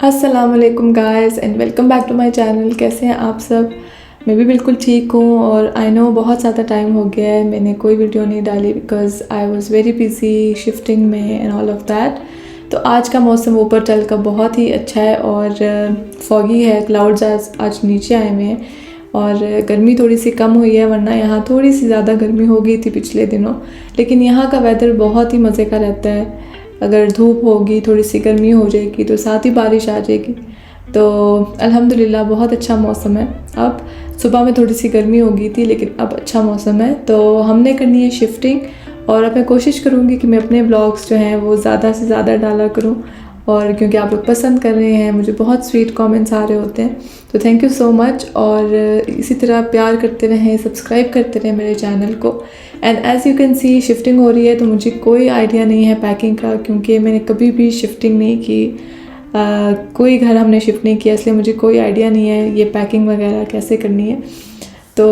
अस्सलामुअलैकुम guys and welcome back to my channel. कैसे हैं आप सब? मैं भी बिल्कुल ठीक हूँ और आई नो बहुत ज़्यादा टाइम हो गया है मैंने कोई वीडियो नहीं डाली because I was very busy shifting में एंड ऑल ऑफ दैट। तो आज का मौसम ऊपर चल का बहुत ही अच्छा है और फॉगी है, क्लाउड्स आज नीचे आए हुए हैं और गर्मी थोड़ी सी कम हुई है, वरना यहाँ थोड़ी सी ज़्यादा गर्मी हो गई थी पिछले दिनों। लेकिन यहाँ का वेदर बहुत ही मज़े का रहता है। अगर धूप होगी, थोड़ी सी गर्मी हो जाएगी तो साथ ही बारिश आ जाएगी। तो अल्हम्दुलिल्लाह बहुत अच्छा मौसम है। अब सुबह में थोड़ी सी गर्मी हो गई थी लेकिन अब अच्छा मौसम है। तो हमने करनी है शिफ्टिंग और अब मैं कोशिश करूँगी कि मैं अपने व्लॉग्स जो हैं वो ज़्यादा से ज़्यादा डाला करूँ, और क्योंकि आप लोग पसंद कर रहे हैं, मुझे बहुत स्वीट कमेंट्स आ रहे होते हैं, तो थैंक यू सो मच। और इसी तरह प्यार करते रहें, सब्सक्राइब करते रहें मेरे चैनल को। And as you can see shifting हो रही है तो मुझे कोई आइडिया नहीं है पैकिंग का, क्योंकि मैंने कभी भी शिफ्टिंग नहीं की, कोई घर हमने शिफ्ट नहीं किया, इसलिए मुझे कोई आइडिया नहीं है ये पैकिंग वगैरह कैसे करनी है। तो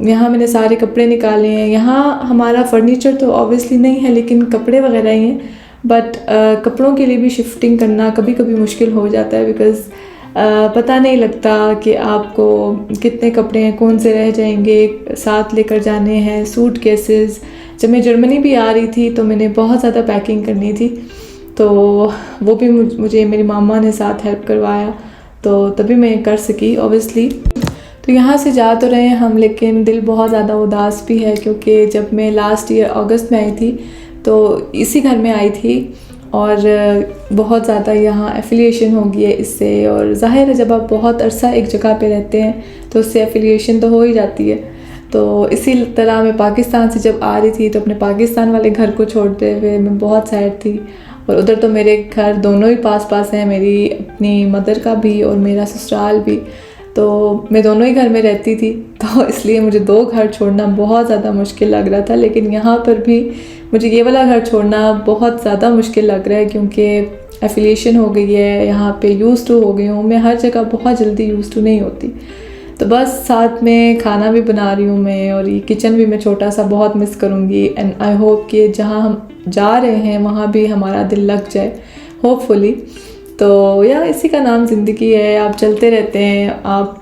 यहाँ मैंने सारे कपड़े निकाले हैं। यहाँ हमारा फर्नीचर तो ऑब्वियसली नहीं है लेकिन कपड़े वगैरह ही हैं, बट कपड़ों के लिए भी शिफ्टिंग करना कभी कभी मुश्किल हो जाता है बिकॉज़ पता नहीं लगता कि आपको कितने कपड़े हैं, कौन से रह जाएंगे, साथ लेकर जाने हैं, सूट केसेस। जब मैं जर्मनी भी आ रही थी तो मैंने बहुत ज़्यादा पैकिंग करनी थी, तो वो भी मुझे मेरी मामा ने साथ हेल्प करवाया, तो तभी मैं कर सकी ऑब्वियसली। तो यहाँ से जा तो रहे हैं हम, लेकिन दिल बहुत ज़्यादा उदास भी है क्योंकि जब मैं लास्ट ईयर अगस्त में आई थी तो इसी घर में आई थी और बहुत ज़्यादा यहाँ एफिलिएशन हो गई है इससे। और ज़ाहिर है जब आप बहुत अरसा एक जगह पे रहते हैं तो उससे एफिलिएशन तो हो ही जाती है। तो इसी तरह मैं पाकिस्तान से जब आ रही थी तो अपने पाकिस्तान वाले घर को छोड़ते हुए मैं बहुत सैड थी। और उधर तो मेरे घर दोनों ही पास पास हैं, मेरी अपनी मदर का भी और मेरा ससुराल भी, तो मैं दोनों ही घर में रहती थी, तो इसलिए मुझे दो घर छोड़ना बहुत ज़्यादा मुश्किल लग रहा था। लेकिन यहाँ पर भी मुझे ये वाला घर छोड़ना बहुत ज़्यादा मुश्किल लग रहा है क्योंकि एफिलिएशन हो गई है, यहाँ पे यूज़ टू हो गई हूँ मैं, हर जगह बहुत जल्दी यूज़ टू नहीं होती। तो बस साथ में खाना भी बना रही हूँ मैं और ये किचन भी मैं छोटा सा बहुत मिस करूँगी। एंड आई होप कि जहाँ हम जा रहे हैं वहाँ भी हमारा दिल लग जाए होपफुली। तो या इसी का नाम ज़िंदगी है, आप चलते रहते हैं, आप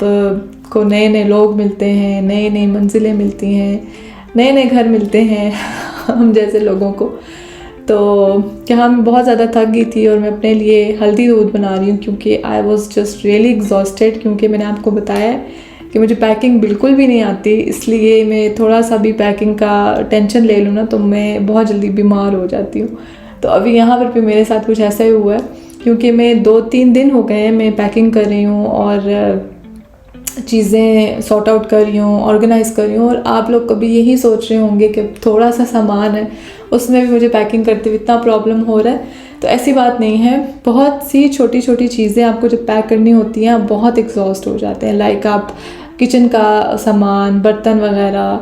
को नए नए लोग मिलते हैं, नई नई मंजिलें मिलती हैं, नए नए घर मिलते हैं हम जैसे लोगों को। तो यहाँ मैं बहुत ज़्यादा थक गई थी और मैं अपने लिए हल्दी दूध बना रही हूँ क्योंकि I was just really exhausted, क्योंकि मैंने आपको बताया कि मुझे पैकिंग बिल्कुल भी नहीं आती, इसलिए मैं थोड़ा सा भी पैकिंग का टेंशन ले लूँ ना तो मैं बहुत जल्दी बीमार हो जाती हूँ। तो अभी यहाँ पर भी मेरे साथ कुछ ऐसा ही हुआ है क्योंकि मैं 2-3 दिन हो गए हैं मैं पैकिंग कर रही हूँ और चीज़ें सॉर्ट आउट कर रही हूँ, ऑर्गेनाइज़ कर रही हूँ। और आप लोग कभी यही सोच रहे होंगे कि थोड़ा सा सामान है उसमें भी मुझे पैकिंग करते हुए इतना प्रॉब्लम हो रहा है, तो ऐसी बात नहीं है। बहुत सी छोटी छोटी चीज़ें आपको जब पैक करनी होती हैं आप बहुत एग्जॉस्ट हो जाते हैं। लाइक आप किचन का सामान, बर्तन वगैरह,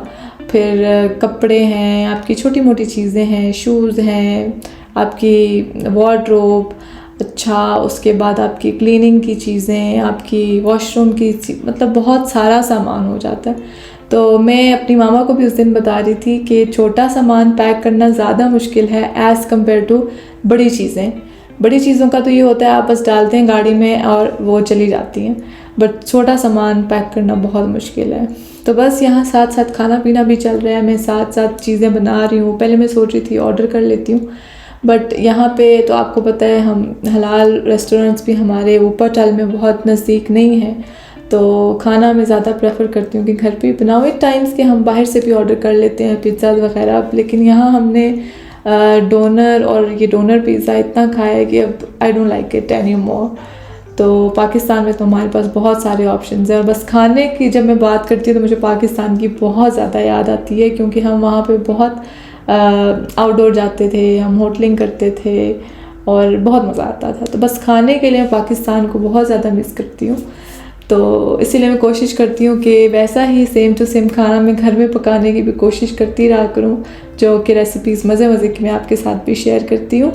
फिर कपड़े हैं, आपकी छोटी मोटी चीज़ें हैं, शूज़ हैं, आपकी वार्डरोब, अच्छा उसके बाद आपकी क्लीनिंग की चीज़ें, आपकी वॉशरूम की मतलब बहुत सारा सामान हो जाता है। तो मैं अपनी मामा को भी उस दिन बता रही थी कि छोटा सामान पैक करना ज़्यादा मुश्किल है एज़ कम्पेयर टू बड़ी चीज़ें। बड़ी चीज़ों का तो ये होता है आप बस डालते हैं गाड़ी में और वो चली जाती हैं, बट छोटा सामान पैक करना बहुत मुश्किल है। तो बस यहाँ साथ साथ खाना पीना भी चल रहा है, मैं साथ साथ चीज़ें बना रही हूँ। पहले मैं सोच रही थी ऑर्डर कर लेती हूँ, बट यहाँ पे तो आपको पता है हम हलाल रेस्टोरेंट्स भी हमारे ऊपर टाल में बहुत नज़दीक नहीं है, तो खाना मैं ज़्यादा प्रेफर करती हूँ कि घर पे बनाओ। एक टाइम्स के हम बाहर से भी ऑर्डर कर लेते हैं पिज़्ज़ा वगैरह, लेकिन यहाँ हमने डोनर और ये डोनर पिज़्ज़ा इतना खाया है कि अब I don't like it any more. तो पाकिस्तान में तो हमारे पास बहुत सारे ऑप्शंस हैं और बस खाने की जब मैं बात करती हूँ तो मुझे पाकिस्तान की बहुत ज़्यादा याद आती है क्योंकि हम वहाँ पे बहुत आउटडोर जाते थे, हम होटलिंग करते थे और बहुत मज़ा आता था। तो बस खाने के लिए मैं पाकिस्तान को बहुत ज़्यादा मिस करती हूँ, तो इसीलिए मैं कोशिश करती हूँ कि वैसा ही सेम टू सेम खाना मैं घर में पकाने की भी कोशिश करती रहा करूँ, जो कि रेसिपीज़ मज़े मज़े की मैं आपके साथ भी शेयर करती हूँ।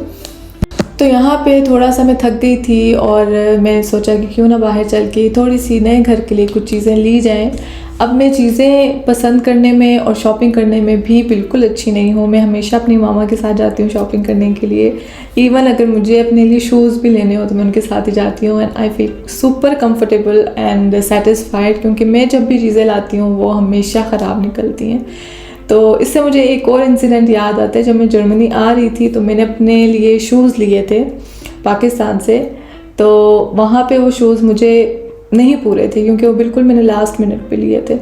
तो यहाँ पे थोड़ा सा मैं थक गई थी और मैंने सोचा कि क्यों ना बाहर चल के थोड़ी सी नए घर के लिए कुछ चीज़ें ली जाएं। अब मैं चीज़ें पसंद करने में और शॉपिंग करने में भी बिल्कुल अच्छी नहीं हूँ। मैं हमेशा अपनी मामा के साथ जाती हूँ शॉपिंग करने के लिए। इवन अगर मुझे अपने लिए शूज़ भी लेने हो तो मैं उनके साथ ही जाती हूँ, and I feel super comfortable and satisfied, क्योंकि मैं जब भी चीज़ें लाती हूँ वो हमेशा ख़राब निकलती हैं। तो इससे मुझे एक और इंसिडेंट याद आता है। जब मैं जर्मनी आ रही थी तो मैंने अपने लिए शूज़ लिए थे पाकिस्तान से, तो वहाँ पे वो शूज़ मुझे नहीं पूरे थे क्योंकि वो बिल्कुल मैंने लास्ट मिनट पे लिए थे।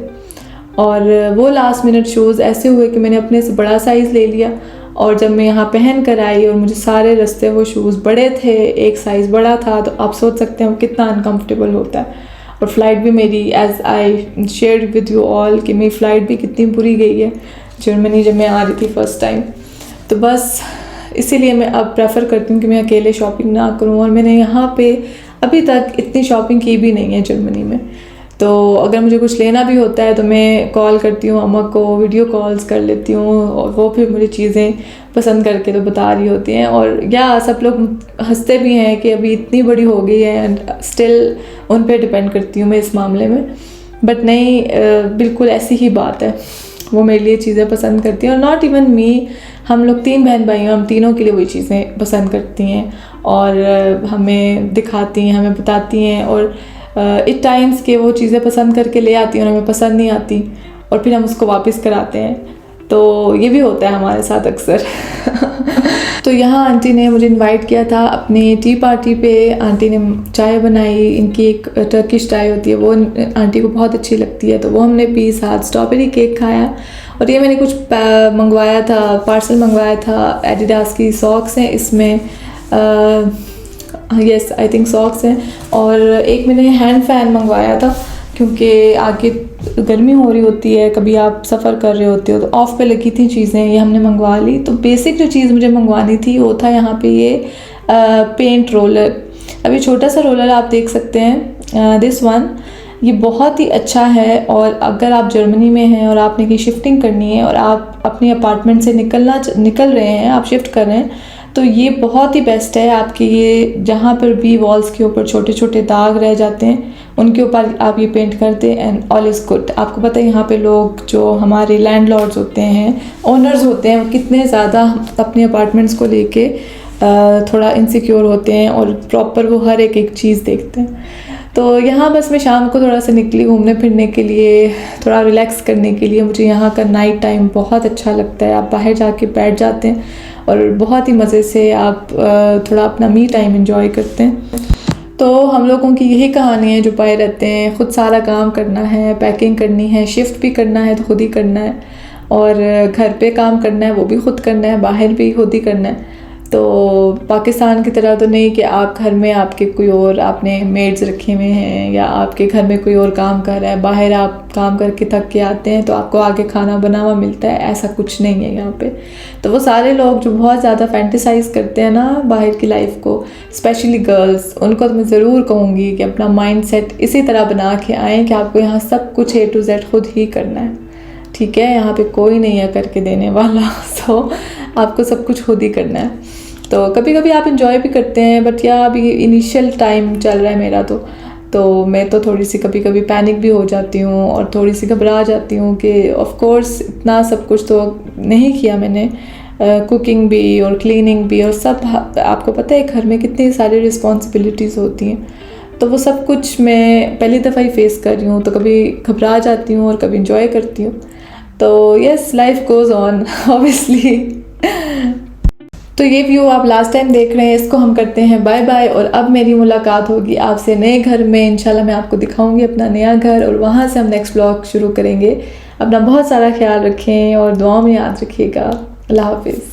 और वो लास्ट मिनट शूज़ ऐसे हुए कि मैंने अपने से बड़ा साइज़ ले लिया, और जब मैं यहाँ पहन कर आई और मुझे सारे रास्ते वो शूज़ बड़े थे, एक साइज़ बड़ा था, तो आप सोच सकते हैं वो कितना अनकम्फर्टेबल होता है। और फ़्लाइट भी मेरी, as I share with you all, कि मेरी फ़्लाइट भी कितनी बुरी गई है जर्मनी जब मैं आ रही थी फ़र्स्ट टाइम। तो बस इसीलिए मैं अब प्रेफर करती हूँ कि मैं अकेले शॉपिंग ना करूँ, और मैंने यहाँ पे अभी तक इतनी शॉपिंग की भी नहीं है जर्मनी में। तो अगर मुझे कुछ लेना भी होता है तो मैं कॉल करती हूँ अम्मा को, वीडियो कॉल्स कर लेती हूँ, और वो फिर मुझे चीज़ें पसंद करके तो बता रही होती हैं। और या सब लोग हंसते भी हैं कि अभी इतनी बड़ी हो गई है, एंड स्टिल उन पे डिपेंड करती हूँ मैं इस मामले में। बट नहीं, बिल्कुल ऐसी ही बात है, वो मेरे लिए चीज़ें पसंद करती हैं। और नॉट इवन मी, हम लोग 3 बहन भाई हैं, हम तीनों के लिए वही चीज़ें पसंद करती हैं और हमें दिखाती हैं, हमें बताती हैं, और इट टाइम्स के वो चीज़ें पसंद करके ले आती हैं और हमें पसंद नहीं आती, और फिर हम उसको वापस कराते हैं। तो ये भी होता है हमारे साथ अक्सर। तो यहाँ आंटी ने मुझे इनवाइट किया था अपनी टी पार्टी पे। आंटी ने चाय बनाई, इनकी एक टर्किश चाय होती है, वो आंटी को बहुत अच्छी लगती है, तो वो हमने पी, साथ स्ट्रॉबेरी केक खाया। और ये मैंने कुछ मंगवाया था, पार्सल मंगवाया था। एडिडास की सॉक्स हैं इसमें, यस आई थिंक सॉक्स हैं। और एक मैंने हैंड फ़ैन मंगवाया था, क्योंकि आगे गर्मी हो रही होती है, कभी आप सफ़र कर रहे होते हो, तो ऑफ़ पे लगी थी चीज़ें, ये हमने मंगवा ली। तो बेसिक जो चीज़ मुझे मंगवानी थी वो था यहाँ पे ये पेंट रोलर। अभी छोटा सा रोलर आप देख सकते हैं, दिस वन, ये बहुत ही अच्छा है। और अगर आप जर्मनी में हैं और आपने कहीं शिफ्टिंग करनी है और आप अपने अपार्टमेंट से निकल रहे हैं, आप शिफ्ट कर रहे हैं, तो ये बहुत ही बेस्ट है आपके। ये जहाँ पर भी वॉल्स के ऊपर छोटे छोटे दाग रह जाते हैं, उनके ऊपर आप ये पेंट कर दें एंड ऑल इज़ गुड। आपको पता है यहाँ पे लोग जो हमारे लैंडलॉर्ड्स होते हैं, ओनर्स होते हैं, वो कितने ज़्यादा अपने अपार्टमेंट्स को लेके थोड़ा इनसिक्योर होते हैं, और प्रॉपर वो हर एक चीज़ देखते हैं। तो यहाँ बस मैं शाम को थोड़ा सा निकली घूमने फिरने के लिए, थोड़ा रिलैक्स करने के लिए। मुझे यहाँ का नाइट टाइम बहुत अच्छा लगता है। आप बाहर जाके बैठ जाते हैं और बहुत ही मज़े से आप थोड़ा अपना मी टाइम एंजॉय करते हैं। तो हम लोगों की यही कहानी है जो पाए रहते हैं, ख़ुद सारा काम करना है, पैकिंग करनी है, शिफ्ट भी करना है तो खुद ही करना है, और घर पे काम करना है वो भी खुद करना है, बाहर भी खुद ही करना है। तो पाकिस्तान की तरह तो नहीं कि आप घर में आपके कोई और आपने मेड्स रखे हुए हैं, या आपके घर में कोई और काम कर रहा है, बाहर आप काम करके थक के आते हैं तो आपको आगे खाना बना हुआ मिलता है, ऐसा कुछ नहीं है यहाँ पे। तो वो सारे लोग जो बहुत ज़्यादा फैंटिसाइज करते हैं ना बाहर की लाइफ को, स्पेशली गर्ल्स, उनको तो मैं ज़रूर कहूँगी कि अपना माइंड सेट इसी तरह बना के आएँ कि आपको यहाँ सब कुछ A to Z खुद ही करना है, ठीक है। यहाँ पे कोई नहीं है करके देने वाला, सो आपको सब कुछ खुद ही करना है। तो कभी कभी आप इंजॉय भी करते हैं, बट या अभी इनिशियल टाइम चल रहा है मेरा, तो मैं तो थोड़ी सी कभी कभी पैनिक भी हो जाती हूँ और थोड़ी सी घबरा जाती हूँ कि ऑफ कोर्स इतना सब कुछ तो नहीं किया मैंने, कुकिंग भी और क्लीनिंग भी और सब। आपको पता है घर में कितनी सारी रिस्पॉन्सिबिलिटीज़ होती हैं, तो वो सब कुछ मैं पहली दफ़ा ही फेस कर रही हूँ, तो कभी घबरा जाती हूँ और कभी इंजॉय करती हूँ। तो yes, life goes on obviously. तो ये व्यू आप लास्ट टाइम देख रहे हैं, इसको हम करते हैं बाय बाय। और अब मेरी मुलाकात होगी आपसे नए घर में, इंशाल्लाह मैं आपको दिखाऊंगी अपना नया घर, और वहाँ से हम नेक्स्ट ब्लॉग शुरू करेंगे। अपना बहुत सारा ख्याल रखें और दुआओं में याद रखिएगा। अल्लाह हाफिज़।